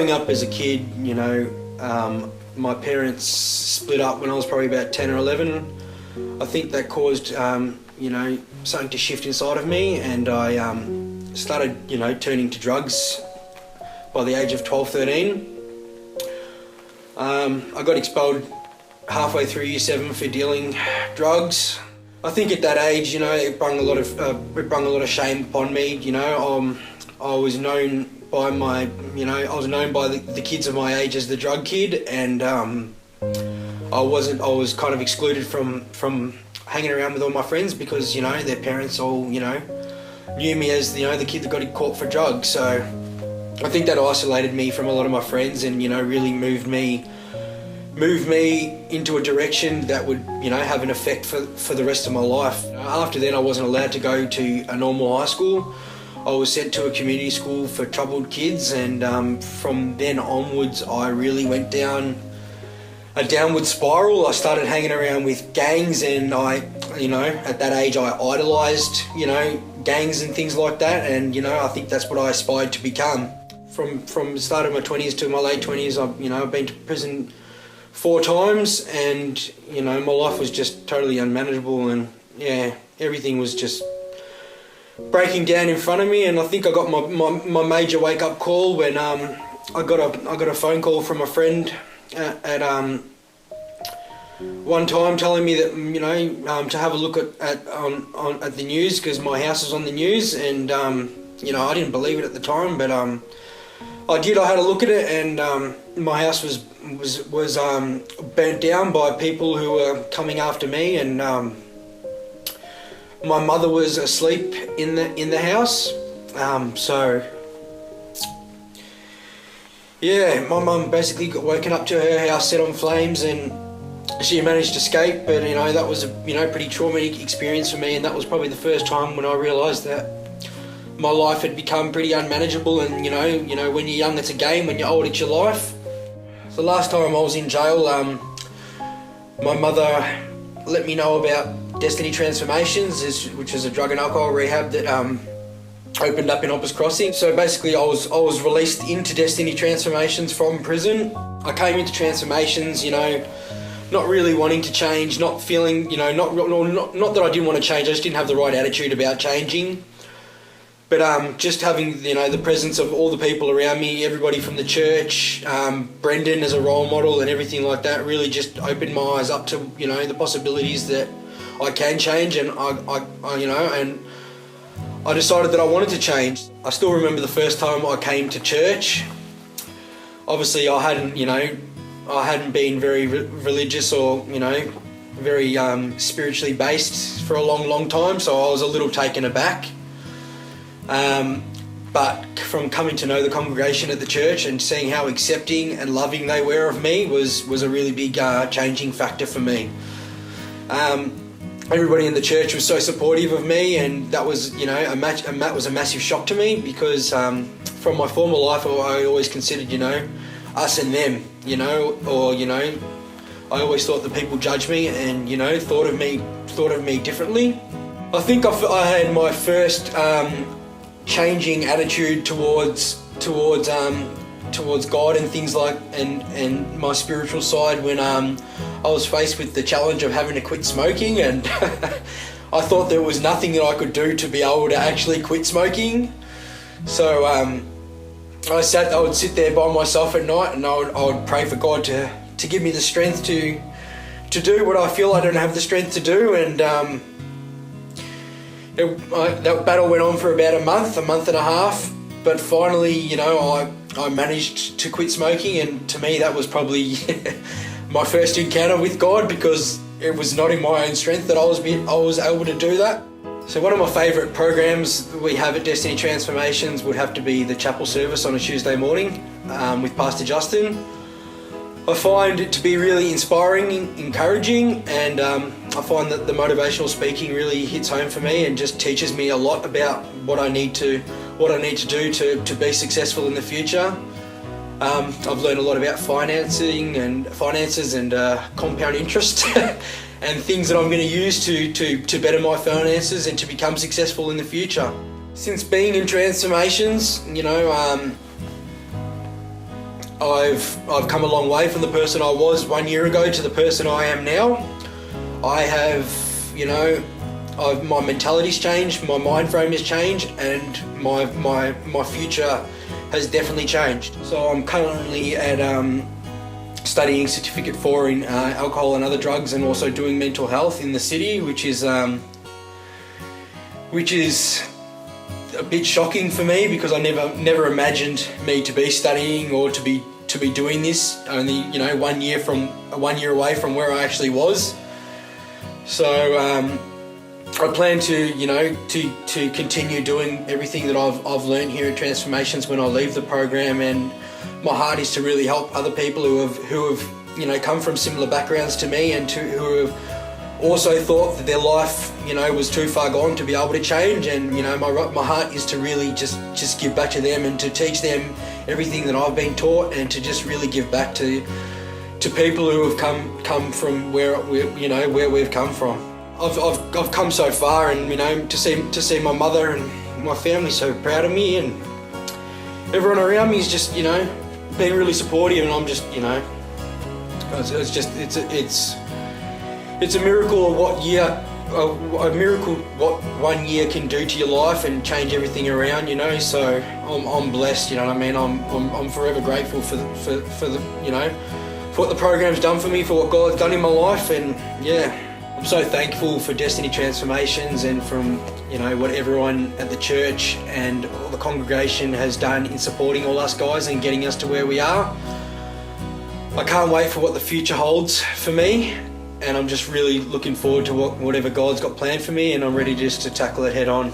growing up as a kid, my parents split up when I was probably about 10 or 11. I think that caused, something to shift inside of me, and I started, turning to drugs by the age of 12, 13. I got expelled halfway through year 7 for dealing drugs. I think at that age, it brought a lot of shame upon me. I was known by the kids of my age as the drug kid, and I was kind of excluded from hanging around with all my friends because, their parents all, knew me as, the kid that got caught for drugs. So I think that isolated me from a lot of my friends and, really moved me into a direction that would, have an effect for the rest of my life. After then, I wasn't allowed to go to a normal high school. I was sent to a community school for troubled kids, and from then onwards, I really went down a downward spiral. I started hanging around with gangs, and at that age, I idolised, gangs and things like that, and, I think that's what I aspired to become. From the start of my 20s to my late 20s, I've been to prison 4 times, and, my life was just totally unmanageable, and, everything was just breaking down in front of me. And I think I got my major wake-up call when I got a phone call from a friend at one time telling me that to have a look at the news, because my house was on the news, and I didn't believe it at the time, but I did. I had a look at it, and my house was burnt down by people who were coming after me, and my mother was asleep in the house. My mum basically got woken up to her house set on flames, and she managed to escape. But that was a pretty traumatic experience for me, and that was probably the first time when I realised that my life had become pretty unmanageable. And when you're young it's a game, when you're old it's your life. The last time I was in jail, my mother let me know about Destiny Transformations, which is a drug and alcohol rehab that opened up in Hoppers Crossing. So basically I was released into Destiny Transformations from prison. I came into Transformations, not really wanting to change, not feeling, not that I didn't want to change, I just didn't have the right attitude about changing. But just having, the presence of all the people around me, everybody from the church, Brendan as a role model and everything like that, really just opened my eyes up to, the possibilities that I can change, and I decided that I wanted to change. I still remember the first time I came to church. Obviously I hadn't been very religious or, very spiritually based for a long time, so I was a little taken aback. But from coming to know the congregation at the church and seeing how accepting and loving they were of me was a really big changing factor for me. Everybody in the church was so supportive of me, and that was, was a massive shock to me, because from my former life I always considered, us and them, I always thought that people judged me and, thought of me differently. I think I had my first changing attitude towards God and things like, and my spiritual side when I was faced with the challenge of having to quit smoking, and I thought there was nothing that I could do to be able to actually quit smoking. So I would sit there by myself at night, and I would pray for God to give me the strength to do what I feel I don't have the strength to do. And that battle went on for about a month and a half, but finally, I managed to quit smoking, and to me that was probably my first encounter with God, because it was not in my own strength that I was able to do that. So one of my favourite programs we have at Destiny Transformations would have to be the chapel service on a Tuesday morning with Pastor Justin. I find it to be really inspiring, encouraging, and I find that the motivational speaking really hits home for me and just teaches me a lot about what I need to do to be successful in the future. I've learned a lot about finances and compound interest and things that I'm going to use to better my finances and to become successful in the future. Since being in Transformations, I've come a long way from the person I was 1 year ago to the person I am now. I have, my mentality's changed, my mind frame has changed, and my future has definitely changed. So I'm currently at studying Certificate 4 in alcohol and other drugs, and also doing mental health in the city, which is a bit shocking for me, because I never imagined me to be studying or to be doing this. Only 1 year away from where I actually was. So I plan to continue doing everything that I've learned here at Transformations when I leave the program, and my heart is to really help other people who have come from similar backgrounds to me, and who have also thought that their life was too far gone to be able to change. And my heart is to really just give back to them and to teach them everything that I've been taught, and to just really give back to people who have come from where we've come from. I've come so far, and to see my mother and my family so proud of me, and everyone around me is just being really supportive, and I'm just it's a miracle of what 1 year can do to your life and change everything around, So I'm blessed, I'm forever grateful for what the program's done for me, for what God's done in my life. And I'm so thankful for Destiny Transformations, and from what everyone at the church and all the congregation has done in supporting all us guys and getting us to where we are. I can't wait for what the future holds for me, and I'm just really looking forward to whatever God's got planned for me, and I'm ready just to tackle it head on.